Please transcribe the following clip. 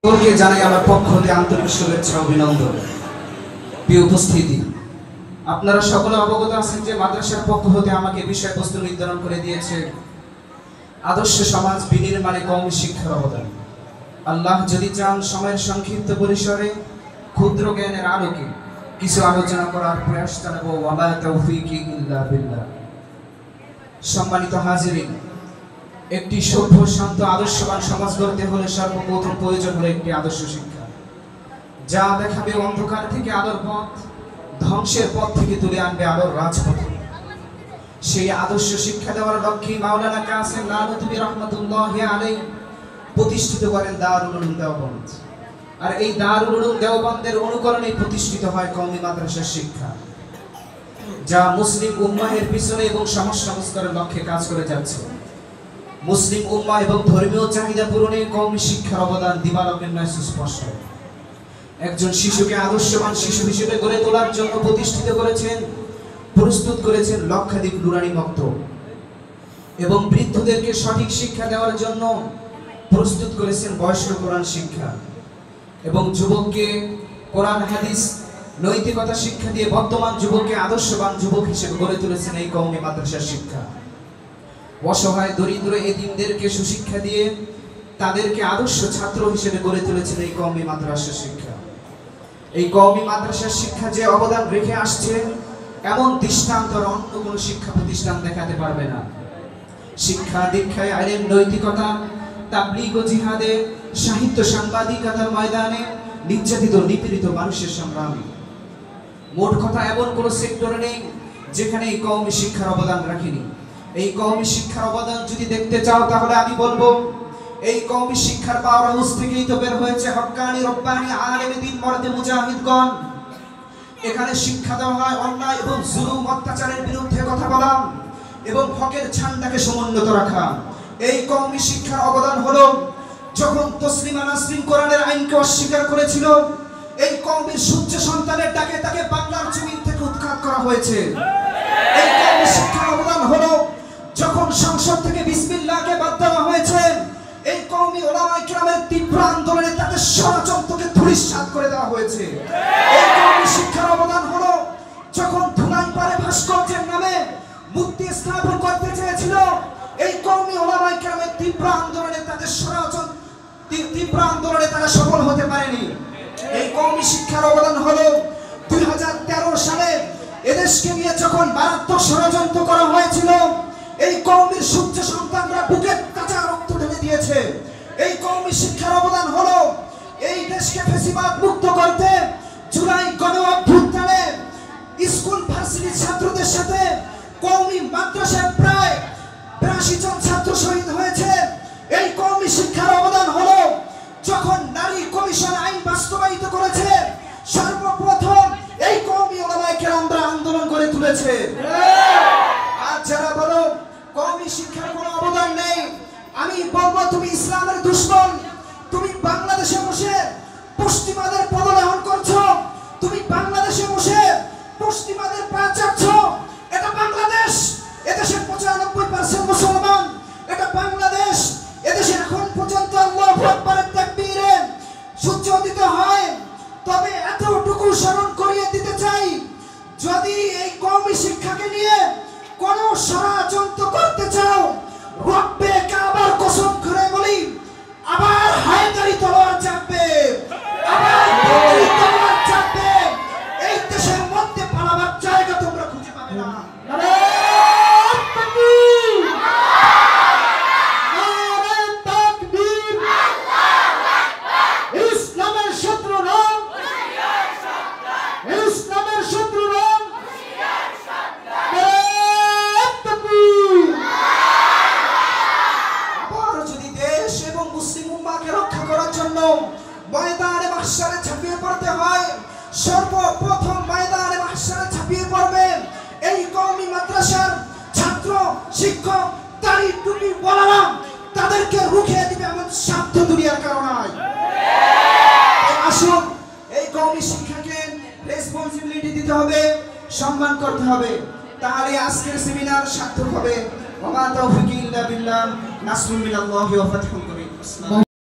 সকলকে জানাই আমার পক্ষ হতে আন্তরিক শুভেচ্ছা অভিনন্দন। প্রিয় উপস্থিতি, আপনারা সকলে অবগত আছেন যে মাদ্রাসার পক্ষ হতে আমাকে বিষয়বস্তু নির্ধারণ করে দিয়েছে আদর্শ সমাজ বিনির্মাণে কওমি শিক্ষার অবদান। আল্লাহ যদি চান সময়ের সংক্ষিপ্ত পরিসরে ক্ষুদ্র জ্ঞানের আলোকে কিছু আলোচনা করার প্রয়াস জানাবো। ওয়া মা তাওফীকি ইল্লা বিল্লাহ। সম্মানিত হাজিরিন, একটি সভ্য শান্ত আদর্শবান সমাজ গড়তে হলে সর্বপ্রথম প্রয়োজন হলো একটি আদর্শ শিক্ষা, যা দেখাবে অন্ধকার থেকে আলোর পথ, ধ্বংসের পথ থেকে তুলে আনবে আলোর রাজপথে। সেই আদর্শ শিক্ষা দেওয়ার লক্ষ্যে মাওলানা কাসেম নানুতুবি রহমাতুল্লাহি আলাইহি প্রতিষ্ঠিত করেন দারুল উলুম দেওবন্দ। আর এই দারুল উলুম দেওবন্দের অনুকরণে প্রতিষ্ঠিত হয় কওমি মাদ্রাসার শিক্ষা, যা মুসলিম উম্মাহের পিছনে এবং সমাজ সংস্কারের লক্ষ্যে কাজ করে যাচ্ছে। মুসলিম উম্মাহ এবং ধর্মীয় চাহিদা পূরণে কওমি শিক্ষার অবদান দিবালকের ন্যায় সুস্পষ্ট। একজন শিশুকে আদর্শবান শিশু হিসেবে গড়ে তোলার জন্য প্রতিষ্ঠিত করেছেন, প্রস্তুত করেছেন লক্ষাধিক নুরানি বক্তব্য, এবং বৃদ্ধদেরকে সঠিক শিক্ষা দেওয়ার জন্য প্রস্তুত করেছেন বয়স্ক কোরআন শিক্ষা, এবং যুবককে কোরআন হাদিস নৈতিকতা শিক্ষা দিয়ে বর্তমান যুবককে আদর্শবান যুবক হিসেবে গড়ে তুলেছেন এই কওমি মাদ্রাসার শিক্ষা। অসহায় দরিদ্র এতিমদেরকে সুশিক্ষা দিয়ে তাদেরকে আদর্শ ছাত্র হিসেবে গড়ে তুলেছেন এই কওমি মাদ্রাসার শিক্ষা। এই কওমি মাদ্রাসার শিক্ষা যে অবদান রেখে আসছে, এমন দৃষ্টান্ত অন্য কোনো শিক্ষা প্রতিষ্ঠান দেখাতে পারবে না। শিক্ষা দীক্ষায় আইন নৈতিকতা, তাবলীগ ও জিহাদে, সাহিত্য সাংবাদিকতার ময়দানে নির্যাতিত নিপীড়িত মানুষের সংগ্রামী। মোট কথা এমন কোনো সেক্টর নেই যেখানে এই কওমি শিক্ষার অবদান রাখেনি। এই কওমি শিক্ষার অবদান যদি দেখতে চাও, তাহলে আমি বলবো এই কওমি শিক্ষার পাওয়ার হাউস থেকেই তো বের হয়েছে হক্কানি রব্বানি আলেম দ্বীন মর্দে মুজাহিদগণ। এখানে শিক্ষা দেওয়া হয় অন্যায় এবং জুলুম অত্যাচারের বিরুদ্ধে কথা বলা এবং হকের ঝান্ডাকে সমুন্নত রাখা। এই কওমি শিক্ষার অবদান হলো যখন তসলিমা নাসরিন কোরআনের আইনকে অস্বীকার করেছিল, এই কওমির সূর্য সন্তানের ডাকে তাকে বাংলার জমিন থেকে উৎখাত করা হয়েছে। এই কওমি শিক্ষার অবদান হলো যখন সংসদ থেকে বিসমিল্লাহকে বাদ দেওয়া হয়েছে, এই কওমি উলামায়ে কিরামের তীব্র আন্দোলনে তাদের ষড়যন্ত্রকে ধূলিসাৎ করে দেওয়া হয়েছে। এই কওমি শিক্ষার অবদান হলো যখন ধুলাইপাড়ে ভাস্কর্যের নামে মূর্তি স্থাপন করতে চেয়েছিল, এই কওমি উলামায়ে কিরামের তীব্র আন্দোলনে তাদের তীব্র আন্দোলনে তারা সফল হতে পারেনি। এই কওমি শিক্ষার অবদান হলো 2013 সালে এদেশকে নিয়ে যখন মারাত্মক ষড়যন্ত্র করা হয়েছিল, এই কওমির সূর্য সন্তানরা বুকের কাঁচা রক্ত ঢেলে দিয়েছে। এই কওমি শিক্ষার অবদান হলো এই দেশকে ফ্যাসিবাদ মুক্ত করতে জুলাই গণ অভ্যুত্থানে স্কুল ভার্সিটির ছাত্রদের সাথে কওমি মাদ্রাসায় প্রায় 82 জন ছাত্র শহীদ হয়েছে। এই কওমি শিক্ষার অবদান হলো যখন নারী কমিশন আইন বাস্তবায়িত করেছে, সর্বপ্রথম এই কওমি উলামায়ে কেরামরা আন্দোলন করে তুলেছে। আর যারা বলো কওমি শিক্ষার কোনো অবদান নেই, আমি বলবো তুমি ইসলামের দুশমন। তুমি বাংলাদেশে বসে পশ্চিমাদের পদলাহন করছো, তুমি বাংলাদেশে বসে পশ্চিমাদের পা চাটছো। এটা বাংলাদেশ, এদেশের 95% মুসলমান। এটা বাংলাদেশ, এদেশে এখন পর্যন্ত আল্লাহু আকবারের তাকবীরে সূর্য উদিত হয়। তবে এতটুকু স্মরণ করিয়ে দিতে চাই, যদি এই কওমি শিক্ষাকে নিয়ে কোনো ষড়যন্ত্র করতে চাও, রব্বে কাবার কসম করে বলি, আবার হায়দারি তলোয়ার চাপবে, আবার বদরি তলোয়ার চাপবে। এই দেশের মধ্যে পালাবার জায়গা তোমরা খুঁজে পাবে না। ময়দানে মাহশারে ঝাঁপিয়ে পড়তে হয়, সর্বপ্রথম ময়দানে মাহশারে ঝাঁপিয়ে পড়বেন এই কওমি মাদ্রাসার ছাত্র, শিক্ষক, দাড়ি টুপি ওয়ালারা। তাদেরকে রুখে দিবে এমন সাধ্য দুনিয়ার কারণে। আসুন এই কওমি শিক্ষাকে রেসপন্সিবিলিটি দিতে হবে, সম্মান করতে হবে, তাহলে আজকের সেমিনার সার্থক হবে। ওয়া মা তাওফীকি ইল্লা বিল্লাহ, নাসরুম মিনাল্লাহি ওয়া ফাতহুন করিম।